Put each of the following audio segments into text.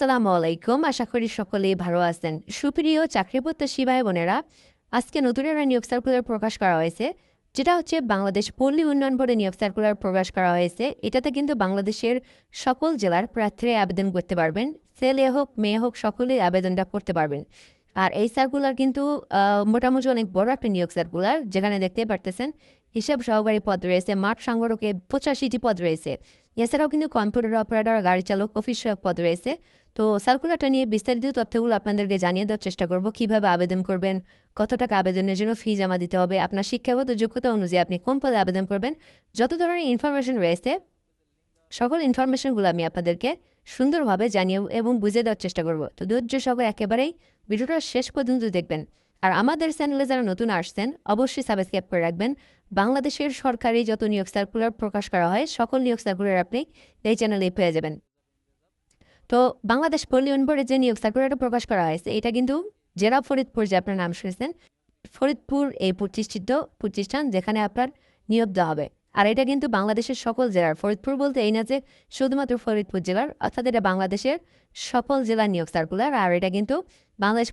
আসসালামু আলাইকুম। আশা করি সকলেই ভালো আছেন। সুপ্রিয় চাকরিপ্রত্যাশী ভাই বোনেরা, আজকে নতুন একটা নিয়োগ সার্কুলার প্রকাশ করা হয়েছে, যেটা হচ্ছে বাংলাদেশ পল্লী উন্নয়ন বোর্ডে নিয়োগ সার্কুলার প্রকাশ করা হয়েছে। এটাতে কিন্তু বাংলাদেশের সকল জেলার প্রার্থীরা আবেদন করতে পারবেন। ছেলে হোক মেয়ে হোক সকলেই আবেদনটা করতে পারবেন। আর এই সার্কুলার কিন্তু মোটামুটি অনেক বড় একটা নিয়োগ সার্কুলার, যেখানে দেখতে পারতেছেন হিসাব সহকারী পদ রয়েছে, মাঠ সংগঠকে 85টি পদ রয়েছে। এছাড়াও কিন্তু কম্পিউটার অপারেটর, গাড়ি চালক, অফিস সহায়ক পদ রয়েছে। তো সার্কুলারটা নিয়ে বিস্তারিত তথ্যগুলো আপনাদেরকে জানিয়ে দেওয়ার চেষ্টা করব। কিভাবে আবেদন করবেন, কত টাকা আবেদনের জন্য ফি জমা দিতে হবে, আপনার শিক্ষাগত যোগ্যতা অনুযায়ী আপনি কোন পদে আবেদন করবেন, যত ধরনের ইনফরমেশন রয়েছে সকল ইনফরমেশনগুলো আমি আপনাদেরকে সুন্দরভাবে জানিয়ে এবং বুঝিয়ে দেওয়ার চেষ্টা করব। তো ধৈর্য সহকারে একেবারেই ভিডিওটা শেষ পর্যন্ত দেখবেন। আর আমাদের চ্যানেলে যারা নতুন আসছেন অবশ্যই সাবস্ক্রাইব করে রাখবেন। বাংলাদেশের সরকারি যত নিয়োগ সার্কুলার প্রকাশ করা হয় সকল নিয়োগ সার্কুলার আপনি এই চ্যানেলে পেয়ে যাবেন। তো বাংলাদেশ পল্লী উন্নয়ন বোর্ডে যে নিয়োগ সার্কুলারটা প্রকাশ করা হয়েছে, এটা কিন্তু জেলা ফরিদপুর, যে আপনার নাম শুনেছেন, ফরিদপুর এই প্রতিষ্ঠান যেখানে আপনার নিয়োগ দেওয়া হবে। আর এটা কিন্তু বাংলাদেশের সকল জেলার, ফরিদপুর বলতে এই না যে শুধুমাত্র ফরিদপুর জেলার, অর্থাৎ এটা বাংলাদেশের সকল জেলার নিয়োগ সার্কুলার। আর এটা কিন্তু বাংলাদেশ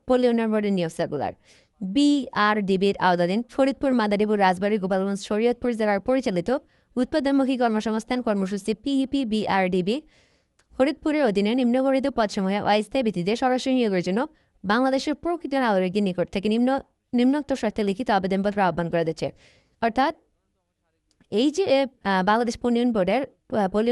পল্লী উন্নয়ন বোর্ডের নিয়োগ সার্কুলার। বিআরডিবির আওতাধীন ফরিদপুর, মাদারীপুর, রাজবাড়ী, গোপালগঞ্জ, শরীয়তপুর জেলার পরিচালিত উৎপাদনমুখী কর্মসংস্থান কর্মসূচি পিইপি বিআরডিবি ফরিদপুরের অধীনে নিম্নবর্ণিত পদসমূহে অস্থায়ী ভিত্তিতে সরাসরি নিয়োগের জন্য বাংলাদেশের প্রকৃত নাগরিকের নিকট থেকে নিম্নোক্ত শর্তে লিখিত আবেদনপত্র আহ্বান করা যাচ্ছে। অর্থাৎ এই যে বাংলাদেশ পল্লী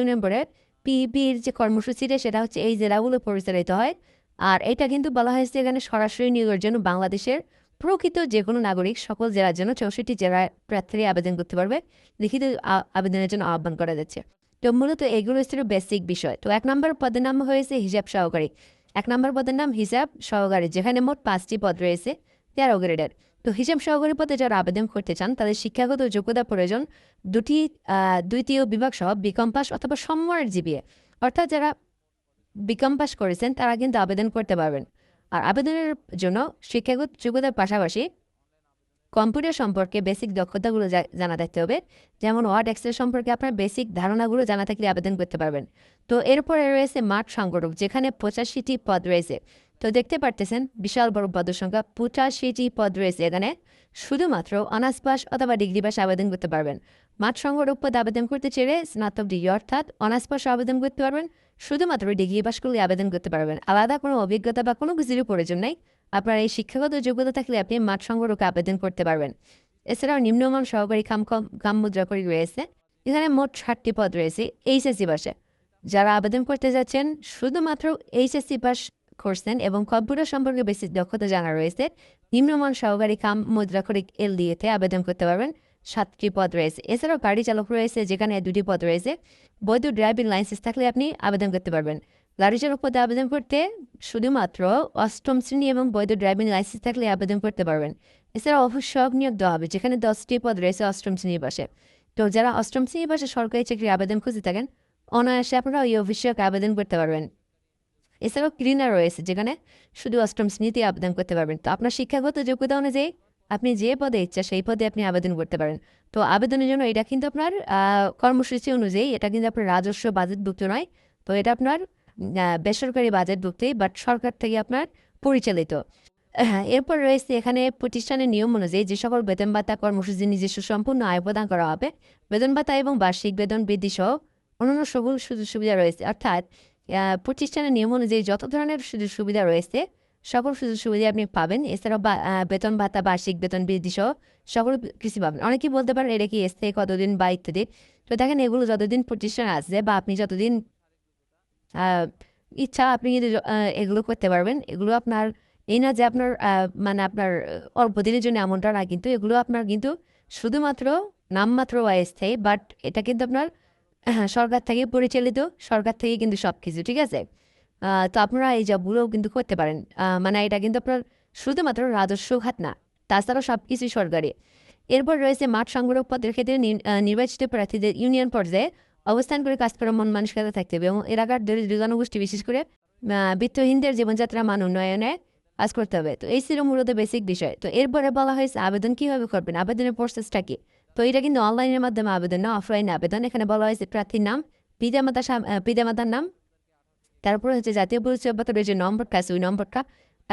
উন্নয়ন বোর্ডের পিবির যে কর্মসূচিটা, সেটা হচ্ছে এই জেলাগুলো পরিচালিত হয়। আর এটা কিন্তু বলা হয়েছে এখানে সরাসরি নিয়োগের জন্য বাংলাদেশের প্রকৃত যে কোনো নাগরিক সকল জেলার জন্য 64 জেলার প্রার্থীরা আবেদন করতে পারবে। লিখিত আবেদনের জন্য আহ্বান করা যাচ্ছে। তো মূলত এগুলো ছিল বেসিক বিষয়। তো 1 নম্বর পদের নাম হয়েছে হিসাব সহকারী। 1 নম্বর পদের নাম হিসাব সহকারী, যেখানে মোট 5টি পদ রয়েছে 13 গ্রেডের। তো হিসাব সহকারী পদে যারা আবেদন করতে চান তাদের শিক্ষাগত যোগ্যতা প্রয়োজন দ্বিতীয় বিভাগ সহ বিকম পাস অথবা সমমানের জিপিএ। অর্থাৎ যারা বিকম পাস করেছেন তারা কিন্তু আবেদন করতে পারবেন। আর আবেদনের জন্য শিক্ষাগত যোগ্যতার পাশাপাশি কম্পিউটার সম্পর্কে বেসিক দক্ষতাগুলো জানা থাকতে হবে। যেমন ওয়ার্ড, এক্সেল সম্পর্কে আপনার বেসিক ধারণাগুলো জানা থাকলে আবেদন করতে পারবেন। তো এরপরে রয়েছে মাঠ সংগঠক, যেখানে 85টি পদ রয়েছে। তো দেখতে পারতেছেন বিশাল বড় পদের সংখ্যা, 85টি পদ রয়েছে এখানে। শুধুমাত্র অনার্স পাস অথবা ডিগ্রি পাস আবেদন করতে পারবেন। মাঠ সংগঠক পদ আবেদন করতে চাইলে স্নাতক ডিগ্রি অর্থাৎ অনার্স পাস আবেদন করতে পারবেন। শুধুমাত্র ডিগ্রি পাস করলে আবেদন করতে পারবেন। আলাদা কোনো অভিজ্ঞতা বা কোনো কিছুরই প্রয়োজন নেই। আপনার এই শিক্ষাগত যোগ্যতা থাকলে আপনি মাঠ সংগঠকে আবেদন করতে পারবেন। এছাড়াও নিম্নমান সহকারী কাম মুদ্রাকরী রয়েছে। এখানে মোট 60টি পদ রয়েছে এইচএসসি পাশে। যারা আবেদন করতে যাচ্ছেন শুধুমাত্র এইচএসসি পাস করছেন এবং কম্পিউটার সম্পর্কে বেশি দক্ষতা জানা রয়েছে, নিম্নমান সহকারী কাম মুদ্রাকরী এলডিএতে আবেদন করতে পারবেন। 7টি পদ রয়েছে। এছাড়াও গাড়ি চালক রয়েছে, যেখানে 2টি পদ রয়েছে। বৈধ ড্রাইভিং লাইসেন্স থাকলে আপনি আবেদন করতে পারবেন। গাড়ি চালক পদে আবেদন করতে শুধুমাত্র 8ম শ্রেণী এবং বৈধ ড্রাইভিং লাইসেন্স থাকলে আবেদন করতে পারবেন। এছাড়া অফিস সহায়ক নিয়োগ দেওয়া হবে, যেখানে 10টি পদ রয়েছে 8ম শ্রেণীর পাশে। তো যারা 8ম শ্রেণীর পাশে সরকারি চাকরি আবেদন খুঁজে থাকেন, অনায়াসে আপনারা এই অফিস সহায়ক আবেদন করতে পারবেন। এছাড়াও ক্লিনার রয়েছে, যেখানে শুধু 8ম শ্রেণীতে আবেদন করতে পারবেন। তো আপনার শিক্ষাগত যোগ্যতা অনুযায়ী আপনি যে পদে ইচ্ছা সেই পদে আপনি আবেদন করতে পারেন। তো আবেদনের জন্য এটা কিন্তু আপনার কর্মসূচি অনুযায়ী, এটা কিন্তু আপনার রাজস্ব বাজেটভুক্ত নয়। তো এটা আপনার বেসরকারি বাজেটভুক্তই, বাট সরকার থেকে আপনার পরিচালিত। হ্যাঁ, এরপর রয়েছে এখানে প্রতিষ্ঠানের নিয়ম অনুযায়ী যে সকল বেতন ভাতা কর্মসূচি নিজস্ব সম্পূর্ণ আয় প্রদান করা হবে। বেতন ভাতা এবং বার্ষিক বেতন বৃদ্ধি সহ অন্যান্য সকল সুযোগ সুবিধা রয়েছে। অর্থাৎ প্রতিষ্ঠানের নিয়ম অনুযায়ী যত ধরনের সুযোগ সুবিধা রয়েছে সকল সুযোগ সুবিধা আপনি পাবেন। এছাড়াও বেতন ভাতা, বার্ষিক বেতন বৃদ্ধি সহ সকল কিছু পাবেন। অনেকেই বলতে পারেন এটা কি স্থায়ী কতদিন বা ইত্যাদি। তো দেখেন, এগুলো যতদিন প্রতিষ্ঠান আছে বা আপনি যতদিন ইচ্ছা আপনি কিন্তু এগুলো করতে পারবেন। এগুলো আপনার এই না যে আপনার মানে আপনার অল্প দিনের জন্য এমনটা না, কিন্তু এগুলো আপনার কিন্তু শুধুমাত্র নামমাত্র অস্থায়ী, বাট এটা কিন্তু আপনার সরকার থেকে পরিচালিত, সরকার থেকে কিন্তু সব কিছু ঠিক আছে। তো আপনারা এই জবগুলোও কিন্তু করতে পারেন। মানে এটা কিন্তু আপনার শুধুমাত্র রাজস্ব খাত না, তাছাড়াও সব কিছুই সরকারি। এরপর রয়েছে মাঠ সংগঠক পদের ক্ষেত্রে নির্বাচিত প্রার্থীদের ইউনিয়ন পর্যায়ে অবস্থান করে কাজ করার মন মানসিকতা থাকতে হবে এবং এলাকার দরিদ্র জনগোষ্ঠী বিশেষ করে বিত্তহীনদের জীবনযাত্রা মান উন্নয়নে কাজ করতে হবে। তো এই ছিল মূলত বেসিক বিষয়। তো এরপরে বলা হয়েছে আবেদন কীভাবে করবেন, আবেদনের প্রসেসটা কী। তো এটা কিন্তু অনলাইনের মাধ্যমে আবেদন না, অফলাইনে আবেদন। এখানে বলা হয়েছে প্রার্থীর নাম, পিতামাতার নাম, তারপর হচ্ছে জাতীয় পরিচয়পত্রের যে নম্বরটা আছে ওই নম্বরটা,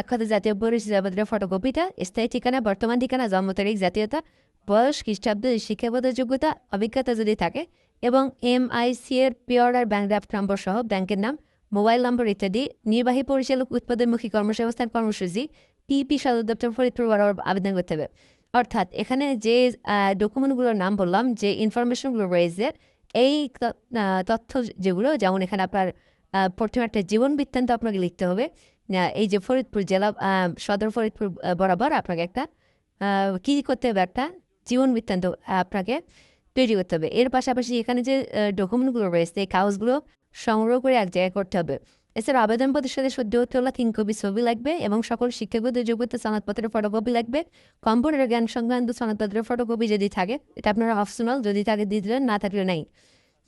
এক কথা জাতীয় পরিচয়পত্রের ফটোকপিটা, স্থায়ী ঠিকানা, বর্তমান ঠিকানা, জন্ম তারিখ, জাতীয়তা, বয়স, খ্রিস্টাব্দ, শিক্ষাগত যোগ্যতা, অভিজ্ঞতা যদি থাকে এবং MIC এর পিওর ব্যাংক ড্রাফট নম্বর সহ ব্যাংকের নাম, মোবাইল নম্বর ইত্যাদি, নির্বাহী পরিচালক উৎপাদনমুখী কর্মসংস্থান কর্মসূচি পিপি সদর দপ্তর ফরিদপুর বরাবর আবেদন করতে হবে। অর্থাৎ এখানে যে ডকুমেন্টগুলোর নাম বললাম, যে ইনফরমেশনগুলো রয়েছে, এই তথ্য যেগুলো, যেমন এখানে আপনার প্রথমে একটা জীবন বৃত্তান্ত আপনাকে লিখতে হবে। এই যে ফরিদপুর জেলা সদর ফরিদপুর বরাবর আপনাকে একটা কী করতে হবে, একটা জীবন বৃত্তান্ত আপনাকে তৈরি করতে হবে। এর পাশাপাশি এখানে যে ডকুমেন্টগুলো রয়েছে এই কাগজগুলো সংগ্রহ করে এক জায়গায় করতে হবে। এছাড়া আবেদনপত্রের সাথে সদ্য তোলা 3 কপি ছবি লাগবে এবং সকল শিক্ষাগত যোগ্যতা সনদপত্রের ফটোকপি লাগবে। কম্পিউটার জ্ঞান সংক্রান্ত সনদপত্রের ফটোকপি যদি থাকে, এটা আপনারা অপশনাল, যদি থাকে দিয়ে দিলেন, না থাকলে নাই।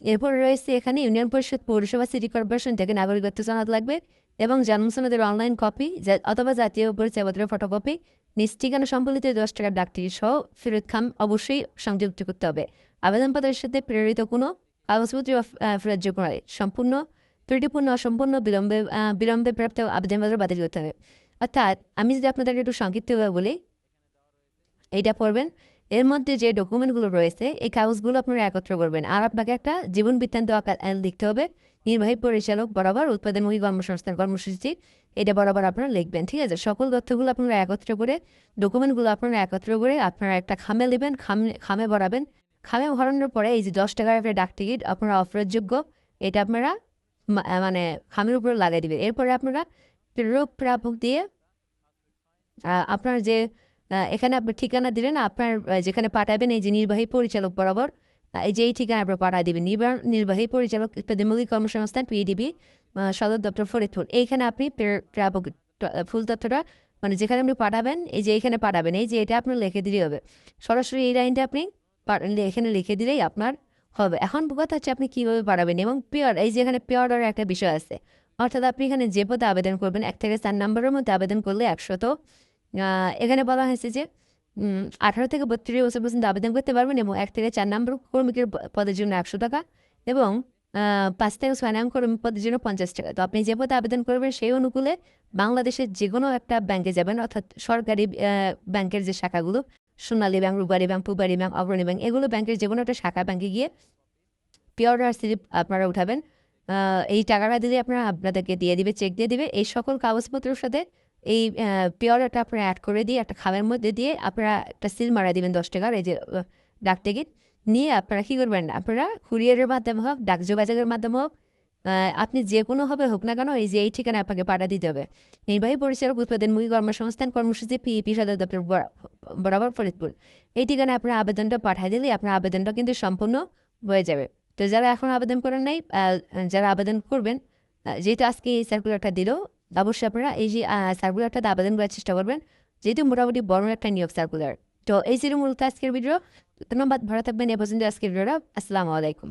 এরপর রয়েছে এখানে ইউনিয়ন পরিষদ, পৌরসভা, সিটি কর্পোরেশন থেকে নাগরিকত্ব সনদ লাগবে এবং জন্ম সনদের অনলাইন কপি অথবা জাতীয় পরিচয়পত্রের ফটোকপি, নিজ ঠিকানা সম্বলিত 10 টাকার ডাকটিকিট সহ ফেরত খাম অবশ্যই সংযুক্ত করতে হবে। আবেদনপত্রের সাথে প্রেরিত কোনো কাগজপত্র ফেরতযোগ্য নয়। সম্পূর্ণ ত্রুটিপূর্ণ, অসম্পূর্ণ, বিলম্বে প্রাপ্ত আবেদনপত্র বাতিল করতে হবে। অর্থাৎ আমি যদি আপনাদেরকে একটু সংক্ষিপ্তভাবে বলি, এইটা পড়বেন। এর মধ্যে যে ডকুমেন্টগুলো রয়েছে এই কাগজগুলো আপনারা একত্র করবেন, আর আপনাকে একটা জীবন বৃত্তান্ত লিখতে হবে নির্বাহী পরিচালক বরাবর উৎপাদনমুখী কর্মসংস্থান কর্মসূচি, এটা বরাবর আপনারা লিখবেন। ঠিক আছে, সকল তথ্যগুলো আপনারা একত্র করে, ডকুমেন্টগুলো আপনারা একত্র করে আপনারা একটা খামে নেবেন, খামে ভরাবেন। খামে ভরানোর পরে এই যে 10 টাকার একটা ডাক টিকিট আপনারা অফারযোগ্য, এটা আপনারা মানে খামের উপরে লাগিয়ে দেবেন। এরপরে আপনারা প্রাপক দিয়ে আপনার যে এখানে আপনার ঠিকানা দিলেন, আপনার যেখানে পাঠাবেন এই যে নির্বাহী পরিচালক বরাবর, এই যে এই ঠিকানা আপনার পাঠিয়ে দেবেন, নির্বাহী পরিচালক উৎপাদনমুখী কর্মসংস্থান PDB সদর দপ্তর ফরিদপুর। এইখানে আপনি প্রাপক ফুল তথ্যটা মানে যেখানে আপনি পাঠাবেন, এই যে এইখানে পাঠাবেন, এই যে এটা আপনার লিখে দিলেই হবে। সরাসরি এই লাইনটা আপনি এখানে লিখে দিলেই আপনার হবে। এখন কথা হচ্ছে আপনি কীভাবে পাঠাবেন এবং পিওর, এই যে এখানে পিওরের একটা বিষয় আছে। অর্থাৎ আপনি এখানে যে পদে আবেদন করবেন 1 থেকে 4 নম্বরের মধ্যে আবেদন করলে 100, এখানে বলা হয়েছে যে 18 থেকে 32 বছর পর্যন্ত আবেদন করতে পারবেন এবং 1 থেকে 4 নম্বর কর্মীদের পদের জন্য 100 টাকা এবং 5 থেকে 6 নম্বর কর্মী পদের জন্য 50 টাকা। তো আপনি যে পদে আবেদন করবেন সেই অনুকূলে বাংলাদেশের যে কোনো একটা ব্যাংকে যাবেন, অর্থাৎ সরকারি ব্যাংকের যে শাখাগুলো, সোনালী ব্যাংক, রূপালী ব্যাংক, পূবালী ব্যাংক, অগ্রণী ব্যাংক, এগুলো ব্যাংকের যে কোনো একটা শাখা ব্যাংকে গিয়ে পিওর স্লিপ আপনারা উঠাবেন। এই টাকাটা দিলে আপনাদেরকে দিয়ে দিবে, চেক দিয়ে দিবে। এই সকল কাগজপত্রের সাথে এই পিওরটা আপনারা অ্যাড করে দিয়ে একটা খামের মধ্যে দিয়ে আপনারা একটা সিল মারা দিবেন 10 টাকার, এই যে ডাক টিকিট নিয়ে আপনারা কী করবেন, আপনারা কুরিয়ারের মাধ্যমে হোক, ডাক যোগাযোগের মাধ্যমে হোক, আপনি যে কোনোভাবে হোক না কেন, এই যে এই ঠিকানা আপনাকে পাঠা দিতে হবে। নির্বাহী পরিচালক উৎপাদনমুখী কর্মসংস্থান কর্মসূচি PEP সদর দপ্তর বরাবর ফরিদপুর, এই ঠিকানায় আপনার আবেদনটা পাঠিয়ে দিলে আপনার আবেদনটা কিন্তু সম্পূর্ণ হয়ে যাবে। তো যারা এখন আবেদন করেন নাই, যারা আবেদন করবেন, যেহেতু আজকে এই সার্কুলারটা দিল, অবশ্যই আপনারা এই যে সার্কুলারটাতে আবেদন করার চেষ্টা করবেন, যেহেতু মোটামুটি বড় একটা নিয়োগ সার্কুলার। তো এই ছিল মূলত আজকের ভিডিও। ধন্যবাদ, ভালো থাকবেন। এ পর্যন্ত আজকের ভিডিওটা। আসসালামু আলাইকুম।